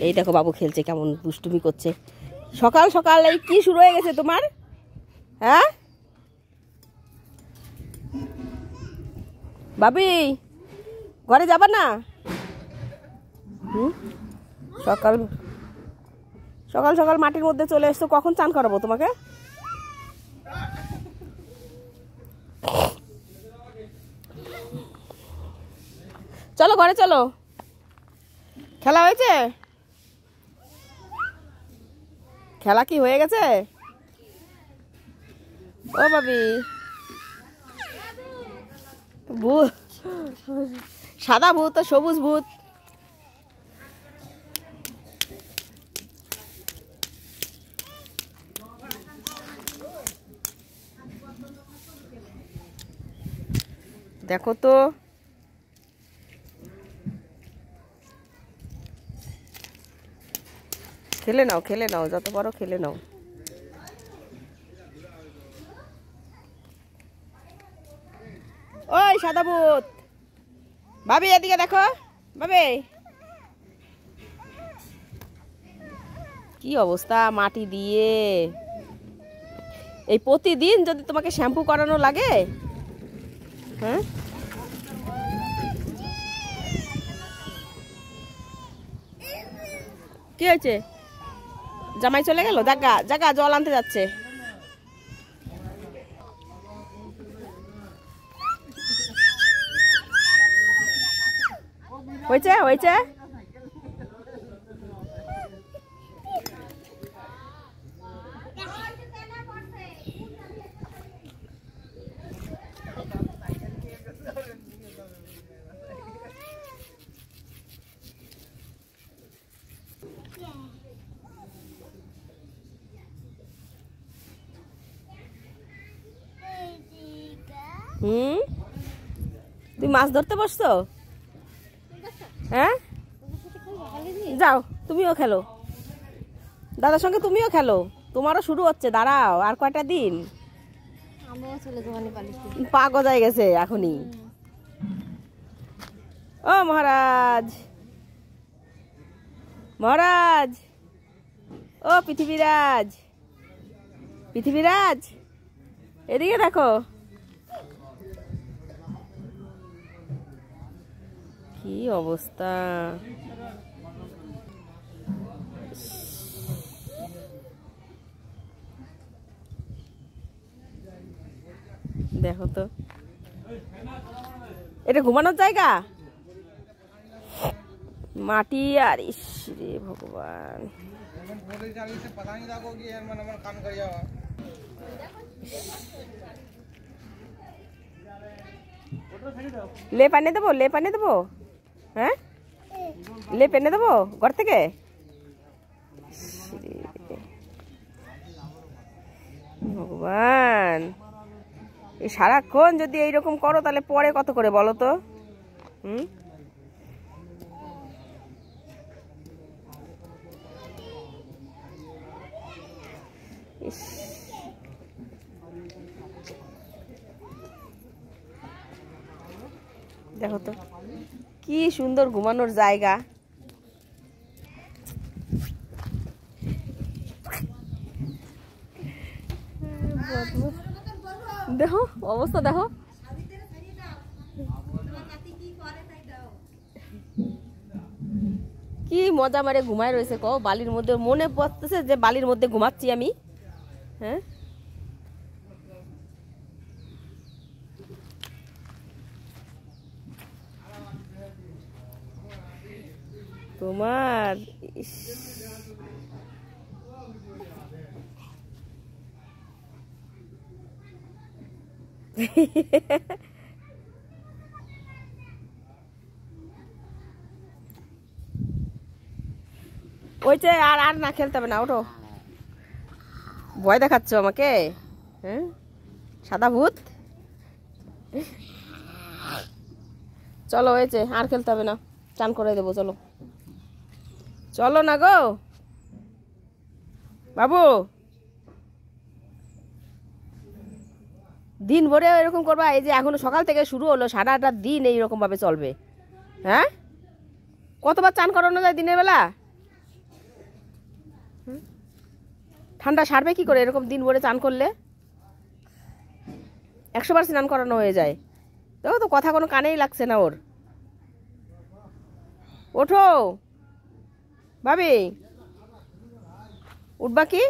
এই দেখো বাবু খেলছে, কেমন দুষ্টুমি করছে। সকাল সকাল এই কি শুরু হয়ে গেছে তোমার? হ্যাঁ বাবি, ঘরে যাবা না? সকাল সকাল সকাল মাটির মধ্যে চলে এসছো, কখন চান করাবো তোমাকে? চলো ঘরে চলো, খেলা হয়েছে? খেলা কি হয়ে গেছে? ও বাবি, ভূত, সাদা ভূত আর সবুজ ভূত। দেখো তো, খেলে নাও খেলে নাও, যত পারো খেলে নাও। ওই সাদা ভূত, ভাবি এদিকে দেখো। ভাবি, কি অবস্থা মাটি দিয়ে! এই প্রতিদিন যদি তোমাকে শ্যাম্পু করানো লাগে, হ্যাঁ কি হয়েছে? জামাই চলে গেল, জাগা জাগা জল আনতে যাচ্ছে। হয়েছে হয়েছে। তুমি মাছ ধরতে বসছো? হ্যাঁ যাও, তুমিও খেলো, দাদার সঙ্গে তুমিও খেলো, তোমারও শুরু হচ্ছে। দাঁড়াও আর কয়টা দিন, পা গজায় গেছে এখনই। ও মহারাজ, মহারাজ, ও পৃথিবীরাজ, পৃথিবীরাজ এদিকে দেখো, কি অবস্থা! দেখো তো, এটা ঘুমানোর জায়গা? মাটি আর ইস রে ভগবান! লেপ এনে দেবো, লেপ এনে দেবো। হ্যাঁ লেপ এনে দেবো ঘর থেকে। ভগবান, এই সারাক্ষণ যদি এইরকম করো তাহলে পরে কত করে বলো তো? দেখো তো কি সুন্দর ঘুমানোর জায়গা। দেখো অবস্থা, দেখো কি মজা মারে ঘুমায় রয়েছে। কও বালির মধ্যে, মনে পড়তেছে যে বালির মধ্যে ঘুমাচ্ছি আমি। হ্যাঁ তোমার ওইছে, আর আর না খেলতে হবে না, ওঠো। ভয় দেখাচ্ছ আমাকে? হ্যাঁ সাদা ভূত, চলো হয়েছে, আর খেলতে হবে না, চান করে দেবো। চলো চলো না গো বাবু, দিন ভরে এরকম করবা? এই যে এখনো সকাল থেকে শুরু হলো, সারাটা দিন এইরকম ভাবে চলবে? হ্যাঁ কতবার চান করানো যায় দিনের বেলা? ঠান্ডা সারবে কি করে এরকম দিন ভরে চান করলে? 100 বার স্নান করানো হয়ে যায়। তো কথা কোনো কানেই লাগছে না ওর। ওঠো ভাবি, উঠবা কি?